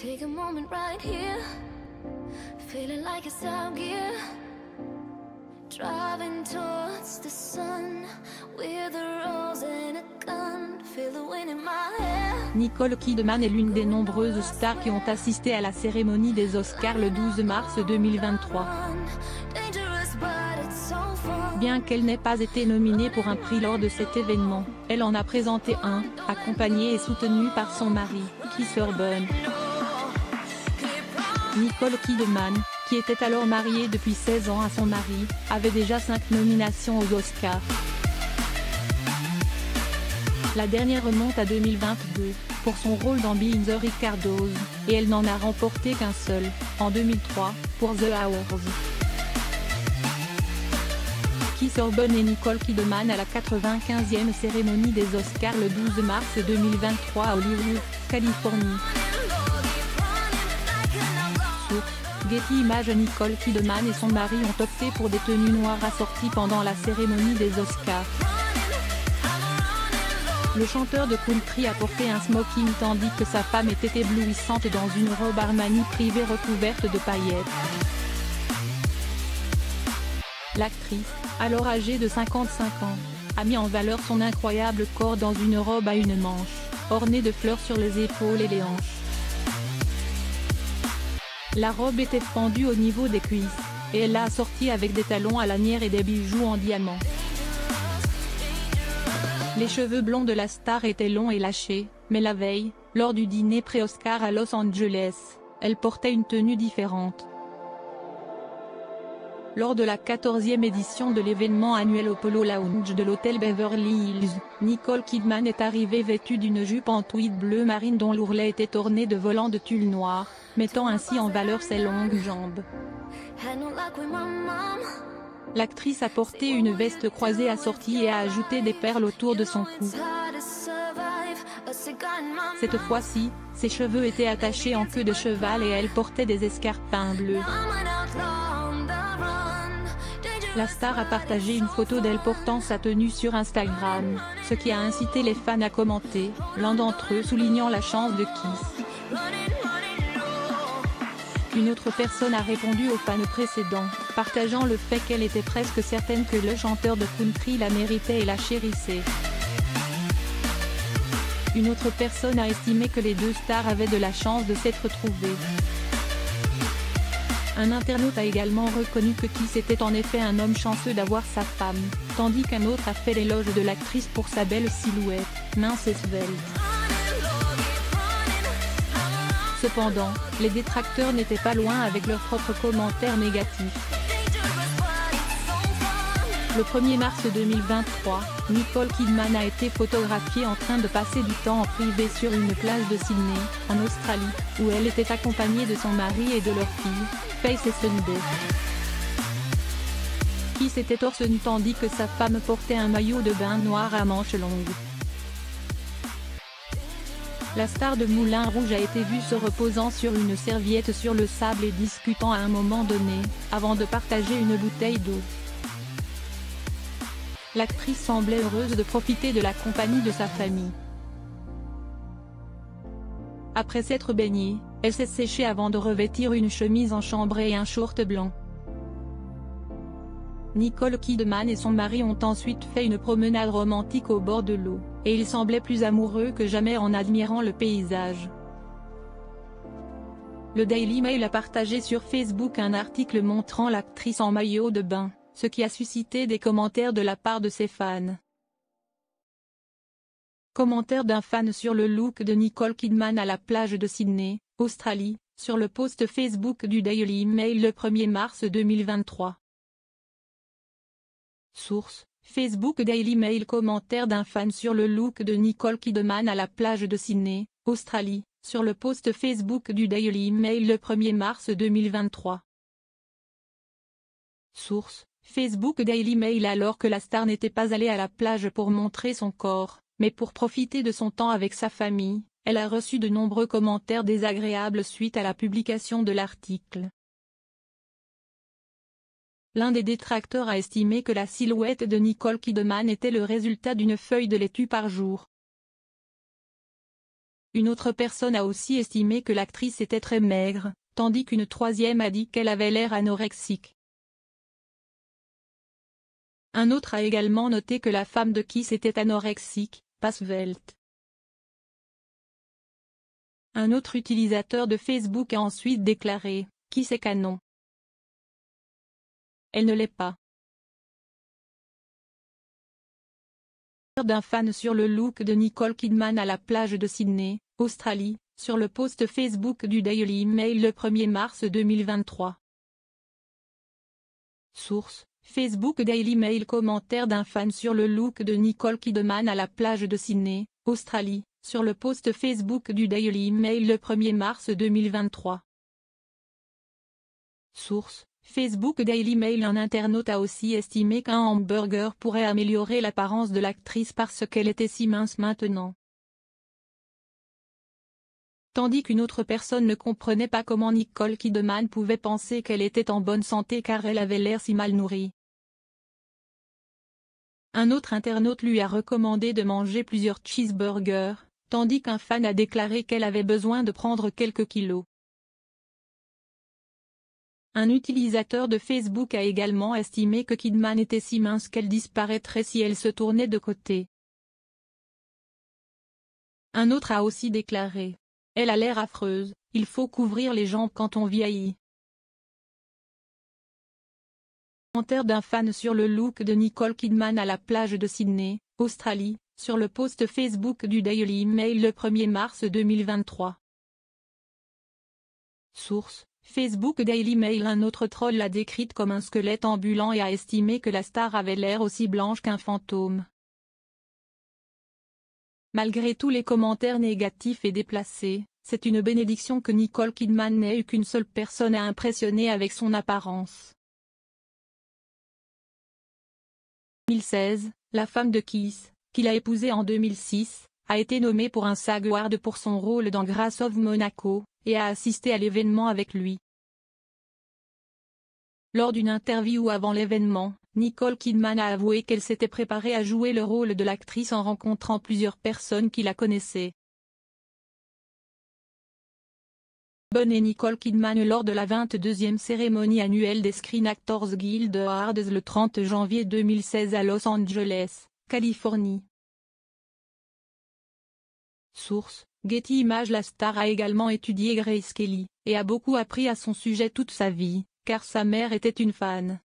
Take a moment right here, feeling like it's out gear. Driving towards the sun with a rose and a gun. Feel the wind in my hair. Nicole Kidman est l'une des nombreuses stars qui ont assisté à la cérémonie des Oscars le 12 mars 2023. Bien qu'elle n'ait pas été nominée pour un prix lors de cet événement, elle en a présenté un, accompagnée et soutenue par son mari, Chris Urban. Nicole Kidman, qui était alors mariée depuis 16 ans à son mari, avait déjà 5 nominations aux Oscars. La dernière remonte à 2022, pour son rôle dans Being the Ricardos, et elle n'en a remporté qu'un seul, en 2003, pour The Hours. Chris Urban et Nicole Kidman à la 95e cérémonie des Oscars le 12 mars 2023 à Hollywood, Californie. Source: Getty Images. Nicole Kidman et son mari ont opté pour des tenues noires assorties pendant la cérémonie des Oscars. Le chanteur de country a porté un smoking tandis que sa femme était éblouissante dans une robe Armani privée recouverte de paillettes. L'actrice, alors âgée de 55 ans, a mis en valeur son incroyable corps dans une robe à une manche, ornée de fleurs sur les épaules et les hanches. La robe était fendue au niveau des cuisses, et elle l'a assortie avec des talons à lanière et des bijoux en diamant. Les cheveux blonds de la star étaient longs et lâchés, mais la veille, lors du dîner pré-Oscar à Los Angeles, elle portait une tenue différente. Lors de la 14e édition de l'événement annuel au Polo Lounge de l'hôtel Beverly Hills, Nicole Kidman est arrivée vêtue d'une jupe en tweed bleu marine dont l'ourlet était orné de volants de tulle noir, mettant ainsi en valeur ses longues jambes. L'actrice a porté une veste croisée assortie et a ajouté des perles autour de son cou. Cette fois-ci, ses cheveux étaient attachés en queue de cheval et elle portait des escarpins bleus. La star a partagé une photo d'elle portant sa tenue sur Instagram, ce qui a incité les fans à commenter, l'un d'entre eux soulignant la chance de Kiss. Une autre personne a répondu aux fans précédents, partageant le fait qu'elle était presque certaine que le chanteur de country la méritait et la chérissait. Une autre personne a estimé que les deux stars avaient de la chance de s'être trouvées. Un internaute a également reconnu que Kiss était en effet un homme chanceux d'avoir sa femme, tandis qu'un autre a fait l'éloge de l'actrice pour sa belle silhouette, mince et svelte. Cependant, les détracteurs n'étaient pas loin avec leurs propres commentaires négatifs. Le 1er mars 2023, Nicole Kidman a été photographiée en train de passer du temps en privé sur une plage de Sydney, en Australie, où elle était accompagnée de son mari et de leur fille, Faith et Sunday. Kiss était torse nu tandis que sa femme portait un maillot de bain noir à manches longues. La star de Moulin Rouge a été vue se reposant sur une serviette sur le sable et discutant à un moment donné, avant de partager une bouteille d'eau. L'actrice semblait heureuse de profiter de la compagnie de sa famille. Après s'être baignée, elle s'est séchée avant de revêtir une chemise en chambrée et un short blanc. Nicole Kidman et son mari ont ensuite fait une promenade romantique au bord de l'eau, et ils semblaient plus amoureux que jamais en admirant le paysage. Le Daily Mail a partagé sur Facebook un article montrant l'actrice en maillot de bain, ce qui a suscité des commentaires de la part de ses fans. Commentaire d'un fan sur le look de Nicole Kidman à la plage de Sydney, Australie, sur le post Facebook du Daily Mail le 1er mars 2023. Source: Facebook Daily Mail. Commentaire d'un fan sur le look de Nicole Kidman à la plage de Sydney, Australie, sur le post Facebook du Daily Mail le 1er mars 2023. Source: Facebook Daily Mail. Alors que la star n'était pas allée à la plage pour montrer son corps, mais pour profiter de son temps avec sa famille, elle a reçu de nombreux commentaires désagréables suite à la publication de l'article. L'un des détracteurs a estimé que la silhouette de Nicole Kidman était le résultat d'une feuille de laitue par jour. Une autre personne a aussi estimé que l'actrice était très maigre, tandis qu'une troisième a dit qu'elle avait l'air anorexique. Un autre a également noté que la femme de Kiss était anorexique, pas svelte. Un autre utilisateur de Facebook a ensuite déclaré « Kiss est canon. Elle ne l'est pas ». D'un fan sur le look de Nicole Kidman à la plage de Sydney, Australie, sur le post Facebook du Daily Mail le 1er mars 2023. Source: Facebook Daily Mail. Commentaire d'un fan sur le look de Nicole Kidman à la plage de Sydney, Australie, sur le post Facebook du Daily Mail le 1er mars 2023. Source: Facebook Daily Mail. Un internaute a aussi estimé qu'un hamburger pourrait améliorer l'apparence de l'actrice parce qu'elle était si mince maintenant. Tandis qu'une autre personne ne comprenait pas comment Nicole Kidman pouvait penser qu'elle était en bonne santé car elle avait l'air si mal nourrie. Un autre internaute lui a recommandé de manger plusieurs cheeseburgers, tandis qu'un fan a déclaré qu'elle avait besoin de prendre quelques kilos. Un utilisateur de Facebook a également estimé que Kidman était si mince qu'elle disparaîtrait si elle se tournait de côté. Un autre a aussi déclaré: elle a l'air affreuse, il faut couvrir les jambes quand on vieillit. Commentaire d'un fan sur le look de Nicole Kidman à la plage de Sydney, Australie, sur le post Facebook du Daily Mail le 1er mars 2023. Source: Facebook Daily Mail. Un autre troll l'a décrite comme un squelette ambulant et a estimé que la star avait l'air aussi blanche qu'un fantôme. Malgré tous les commentaires négatifs et déplacés, c'est une bénédiction que Nicole Kidman n'ait eu qu'une seule personne à impressionner avec son apparence. 2016, la femme de Kiss, qu'il a épousée en 2006, a été nommée pour un SAG Award pour son rôle dans Grace of Monaco, et a assisté à l'événement avec lui. Lors d'une interview avant l'événement, Nicole Kidman a avoué qu'elle s'était préparée à jouer le rôle de l'actrice en rencontrant plusieurs personnes qui la connaissaient. Bonne et Nicole Kidman lors de la 22e cérémonie annuelle des Screen Actors Guild Awards le 30 janvier 2016 à Los Angeles, Californie. Source: Getty Images. La star a également étudié Grace Kelly, et a beaucoup appris à son sujet toute sa vie, car sa mère était une fan.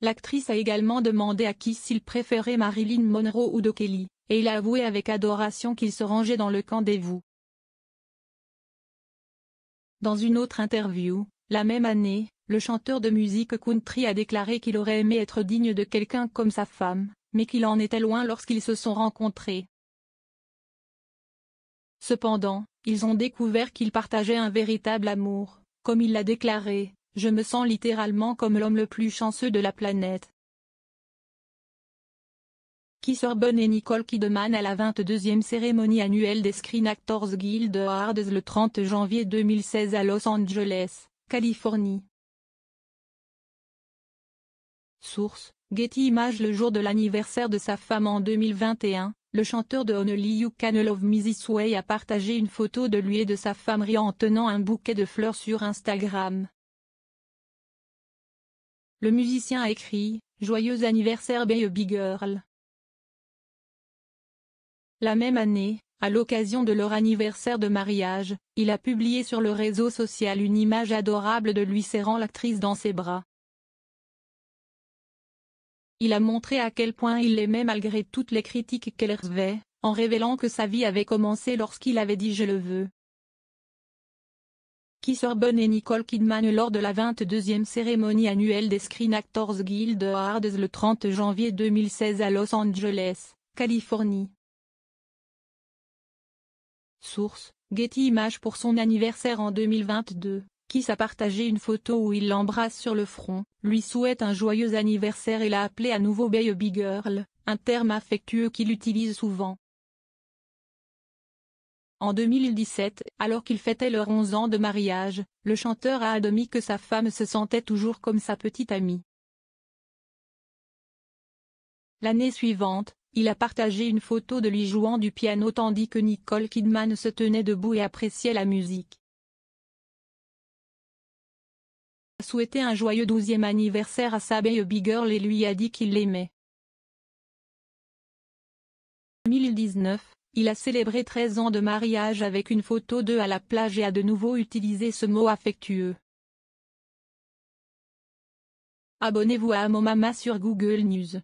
L'actrice a également demandé à Kiss s'il préférait Marilyn Monroe ou Do Kelly, et il a avoué avec adoration qu'il se rangeait dans le camp des vous. Dans une autre interview, la même année, le chanteur de musique country a déclaré qu'il aurait aimé être digne de quelqu'un comme sa femme, mais qu'il en était loin lorsqu'ils se sont rencontrés. Cependant, ils ont découvert qu'ils partageaient un véritable amour, comme il l'a déclaré: « Je me sens littéralement comme l'homme le plus chanceux de la planète. » Kiss Bonne et Nicole Kidman à la 22e cérémonie annuelle des Screen Actors Guild Awards le 30 janvier 2016 à Los Angeles, Californie. Source: Getty Images. Le jour de l'anniversaire de sa femme en 2021, le chanteur de Only You Can Love Me This Way a partagé une photo de lui et de sa femme riant en tenant un bouquet de fleurs sur Instagram. Le musicien a écrit « Joyeux anniversaire baby girl ». La même année, à l'occasion de leur anniversaire de mariage, il a publié sur le réseau social une image adorable de lui serrant l'actrice dans ses bras. Il a montré à quel point il l'aimait malgré toutes les critiques qu'elle recevait, en révélant que sa vie avait commencé lorsqu'il avait dit « Je le veux ». Kiss Bonne et Nicole Kidman lors de la 22e cérémonie annuelle des Screen Actors Guild Awards le 30 janvier 2016 à Los Angeles, Californie. Source: Getty Images. Pour son anniversaire en 2022, Kiss a partagé une photo où il l'embrasse sur le front, lui souhaite un joyeux anniversaire et l'a appelé à nouveau baby girl, un terme affectueux qu'il utilise souvent. En 2017, alors qu'il fêtait leurs 11 ans de mariage, le chanteur a admis que sa femme se sentait toujours comme sa petite amie. L'année suivante, il a partagé une photo de lui jouant du piano tandis que Nicole Kidman se tenait debout et appréciait la musique. Il a souhaité un joyeux 12e anniversaire à sa baby girl et lui a dit qu'il l'aimait. En 2019, il a célébré 13 ans de mariage avec une photo d'eux à la plage et a de nouveau utilisé ce mot affectueux. Abonnez-vous à Momama sur Google News.